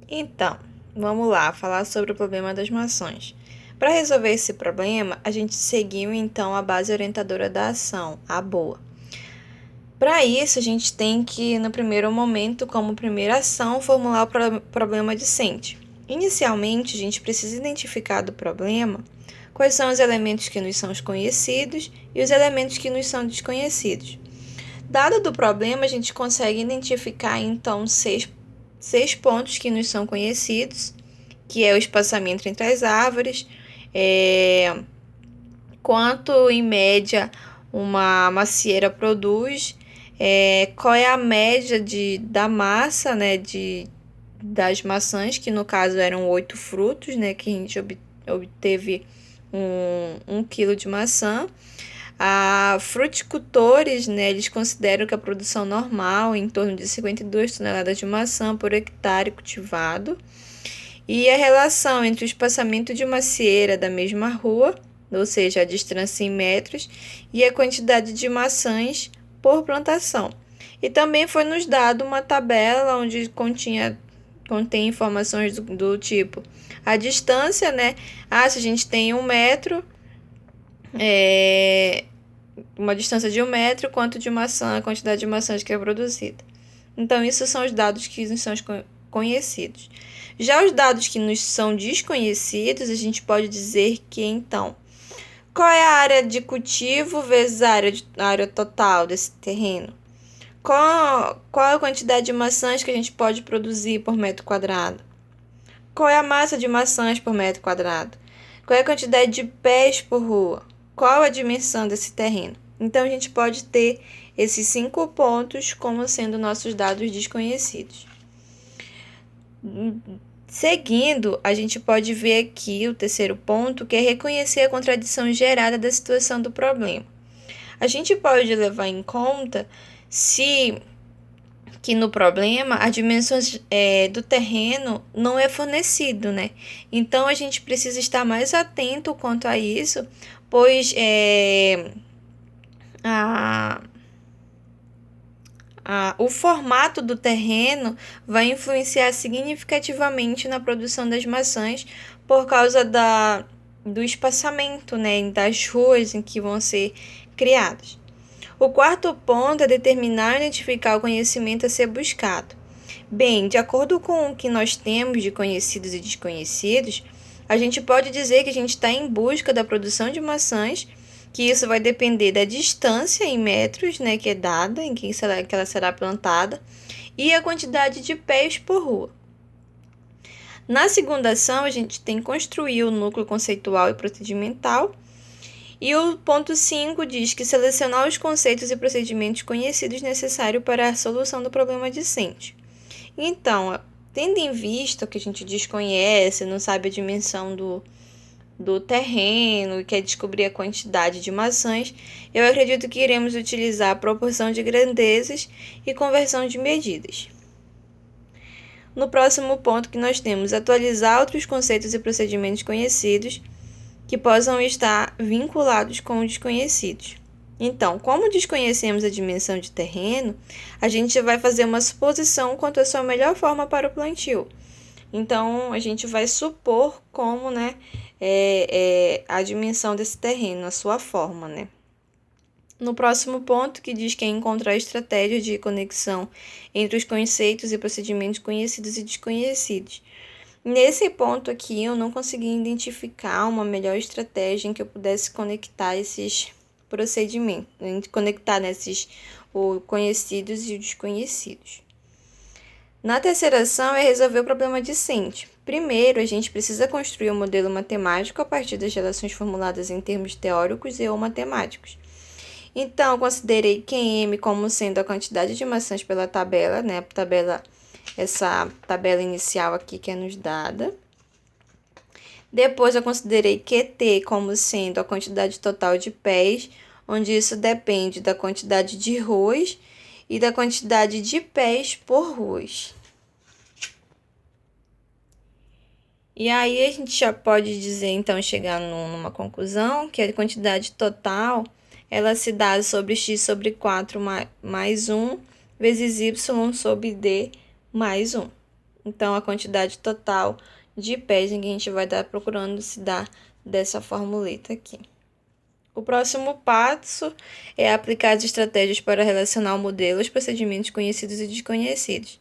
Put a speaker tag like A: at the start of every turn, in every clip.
A: Então, vamos lá falar sobre o problema das maçãs. Para resolver esse problema, a gente seguiu então a base orientadora da ação, a BOA. Para isso, a gente tem que, no primeiro momento, como primeira ação, formular o problema discente. Inicialmente, a gente precisa identificar do problema quais são os elementos que nos são conhecidos e os elementos que nos são desconhecidos. Dado do problema, a gente consegue identificar então seis pontos que nos são conhecidos, que é o espaçamento entre as árvores, quanto em média uma macieira produz, qual é a média da massa, né, das maçãs, que no caso eram 8 frutos, né, que a gente obteve 1 quilo de maçã. Fruticultores, né, eles consideram que a produção normal é em torno de 52 toneladas de maçã por hectare cultivado. E a relação entre o espaçamento de macieira da mesma rua, ou seja, a distância em metros, e a quantidade de maçãs por plantação. E também foi nos dado uma tabela onde contém informações do tipo a distância, né? Se a gente tem 1 metro, uma distância de 1 metro, quanto de maçã, a quantidade de maçãs que é produzida. Então, isso são os dados que nos são conhecidos. Já os dados que nos são desconhecidos, a gente pode dizer que, então, qual é a área de cultivo vezes a área total desse terreno? Qual a quantidade de maçãs que a gente pode produzir por metro quadrado? Qual é a massa de maçãs por metro quadrado? Qual é a quantidade de pés por rua? Qual a dimensão desse terreno? Então, a gente pode ter esses 5 pontos como sendo nossos dados desconhecidos. Seguindo, a gente pode ver aqui o terceiro ponto, que é reconhecer a contradição gerada da situação do problema. A gente pode levar em conta que no problema a dimensão do terreno não é fornecido, né? Então, a gente precisa estar mais atento quanto a isso, pois o formato do terreno vai influenciar significativamente na produção das maçãs por causa do espaçamento, né, das ruas em que vão ser criadas. O quarto ponto é determinar e identificar o conhecimento a ser buscado. Bem, de acordo com o que nós temos de conhecidos e desconhecidos, a gente pode dizer que a gente está em busca da produção de maçãs, que isso vai depender da distância em metros, né, que é dada, em que ela será plantada, e a quantidade de pés por rua. Na segunda ação, a gente tem que construir o núcleo conceitual e procedimental. E o ponto 5 diz que selecionar os conceitos e procedimentos conhecidos necessários para a solução do problema discente. Então, tendo em vista o que a gente desconhece, não sabe a dimensão do terreno e quer descobrir a quantidade de maçãs, eu acredito que iremos utilizar a proporção de grandezas e conversão de medidas. No próximo ponto que nós temos, atualizar outros conceitos e procedimentos conhecidos que possam estar vinculados com os desconhecidos. Então, como desconhecemos a dimensão de terreno, a gente vai fazer uma suposição quanto à sua melhor forma para o plantio. Então, a gente vai supor como, né, a dimensão desse terreno, a sua forma, né. No próximo ponto, que diz que é encontrar estratégias de conexão entre os conceitos e procedimentos conhecidos e desconhecidos. Nesse ponto aqui, eu não consegui identificar uma melhor estratégia em que eu pudesse conectar esses procedimentos, conectar nesses os conhecidos e os desconhecidos. Na terceira ação é resolver o problema discente. Primeiro, a gente precisa construir um modelo matemático a partir das relações formuladas em termos teóricos e ou matemáticos. Então, eu considerei QM como sendo a quantidade de maçãs pela tabela, né? Essa tabela inicial aqui que é nos dada. Depois, eu considerei QT como sendo a quantidade total de pés, onde isso depende da quantidade de ruas e da quantidade de pés por ruas. E aí, a gente já pode dizer, então, chegar numa conclusão, que a quantidade total, ela se dá sobre x sobre 4 mais 1, vezes y sobre d mais 1. Então, a quantidade total de pés em que a gente vai estar procurando se dar dessa formuleta aqui. O próximo passo é aplicar as estratégias para relacionar o modelo aos procedimentos conhecidos e desconhecidos.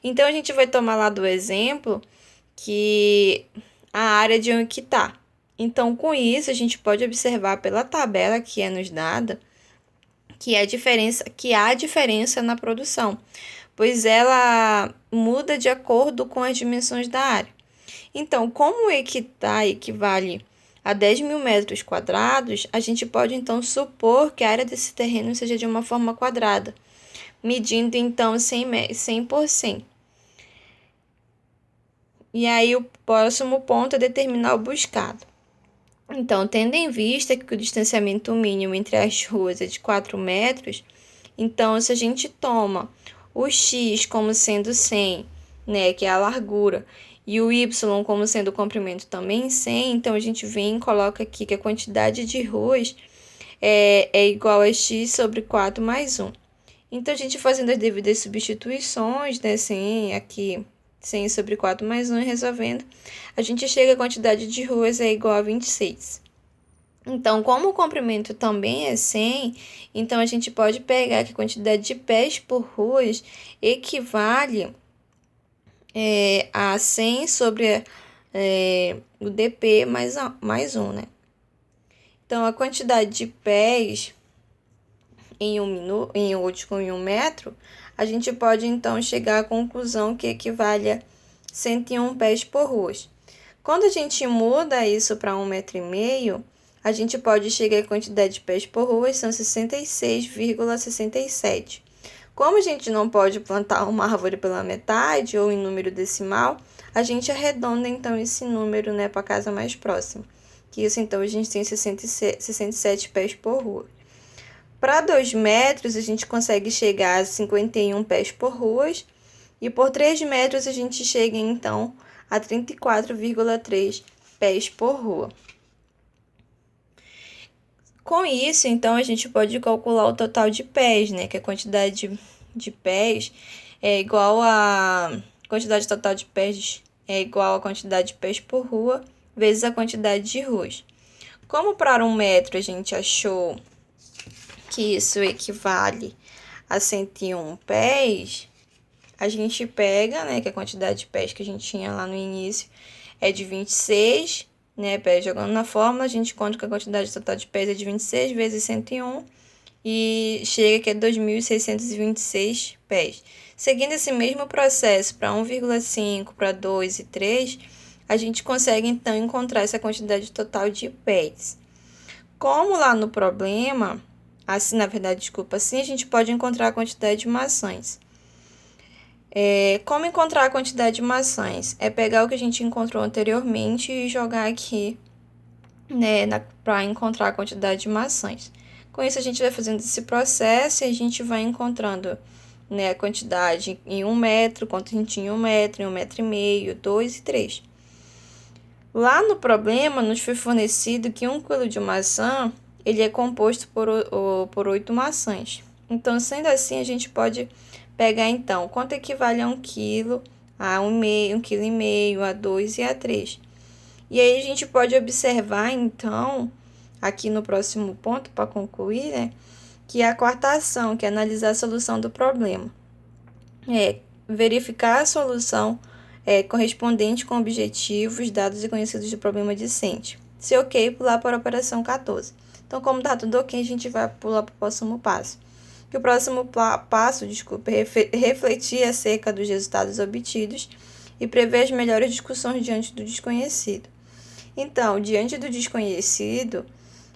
A: Então, a gente vai tomar lá do exemplo que a área de onde está. Então, com isso, a gente pode observar pela tabela que é nos dada que há diferença na produção, pois ela muda de acordo com as dimensões da área. Então, como o hectare equivale a 10 mil metros quadrados, a gente pode então supor que a área desse terreno seja de uma forma quadrada, medindo então 100 por 100. E aí o próximo ponto é determinar o buscado. Então, tendo em vista que o distanciamento mínimo entre as ruas é de 4 metros, então se a gente toma o x como sendo 100, né, que é a largura, e o y como sendo o comprimento também 100, então a gente vem e coloca aqui que a quantidade de ruas é igual a x sobre 4 mais 1. Então, a gente fazendo as devidas substituições, né, 100 aqui, 100 sobre 4 mais 1 e resolvendo, a gente chega à quantidade de ruas é igual a 26. Então, como o comprimento também é 100, então a gente pode pegar que a quantidade de pés por ruas equivale a 100 sobre o dp mais 1, né? Então, a quantidade de pés em um metro, a gente pode então chegar à conclusão que equivale a 101 pés por ruas. Quando a gente muda isso para 1,5 metro, a gente pode chegar à quantidade de pés por ruas, são 66,67. Como a gente não pode plantar uma árvore pela metade ou em número decimal, a gente arredonda então esse número, né, para a casa mais próxima. Que isso então a gente tem 67 pés por rua. Para 2 metros, a gente consegue chegar a 51 pés por ruas. E por 3 metros, a gente chega, então, a 34,3 pés por rua. Com isso, então, a gente pode calcular o total de pés, né? Que a quantidade de pés é igual a... quantidade total de pés é igual a quantidade de pés por rua vezes a quantidade de ruas. Como para 1 metro a gente achou que isso equivale a 101 pés, a gente pega, né, que a quantidade de pés que a gente tinha lá no início é de 26, né, pés jogando na fórmula, a gente conta que a quantidade total de pés é de 26 vezes 101 e chega que é 2.626 pés. Seguindo esse mesmo processo para 1,5, para 2 e 3, a gente consegue então encontrar essa quantidade total de pés. Como lá no problema, assim, na verdade, desculpa, assim a gente pode encontrar a quantidade de maçãs. Como encontrar a quantidade de maçãs? É pegar o que a gente encontrou anteriormente e jogar aqui, né, para encontrar a quantidade de maçãs. Com isso, a gente vai fazendo esse processo e a gente vai encontrando, né, a quantidade em 1 metro, quanto a gente tinha em 1 metro, em 1,5 metro, 2 e 3. Lá no problema, nos foi fornecido que 1 quilo de maçã ele é composto por 8 maçãs. Então, sendo assim, a gente pode pegar, então, quanto equivale a 1 quilo, a 1,5 kg, a 2 e a 3. E aí, a gente pode observar, então, aqui no próximo ponto, para concluir, né, que a quarta ação, que é analisar a solução do problema. Verificar a solução correspondente com objetivos, dados e conhecidos do problema discente. Se ok, pular para a operação 14. Então, como está tudo ok, a gente vai pular para o próximo passo. Que o próximo passo, é refletir acerca dos resultados obtidos e prever as melhores discussões diante do desconhecido. Então, diante do desconhecido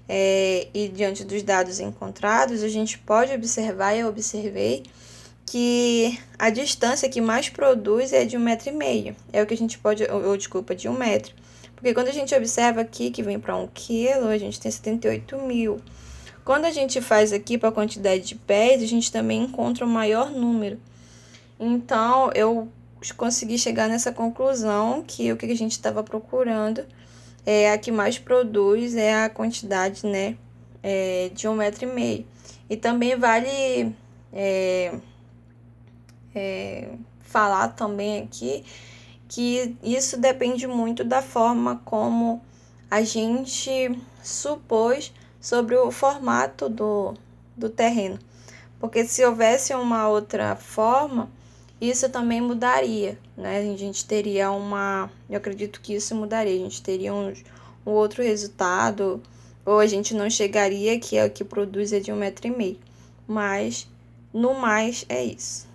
A: e diante dos dados encontrados, a gente pode observar, e eu observei, que a distância que mais produz é de 1,5 metro. É o que a gente pode, de 1 metro. Porque quando a gente observa aqui que vem para 1 quilo, a gente tem 78 mil. Quando a gente faz aqui para a quantidade de pés, a gente também encontra um maior número. Então, eu consegui chegar nessa conclusão que o que a gente estava procurando é a que mais produz, é a quantidade, né, de 1,5 metro. E também vale falar também aqui que isso depende muito da forma como a gente supôs sobre o formato do terreno. Porque se houvesse uma outra forma, isso também mudaria, né? A gente teria eu acredito que isso mudaria, a gente teria um outro resultado, ou a gente não chegaria, que é o que produz é de 1,5 m. Mas, no mais, é isso.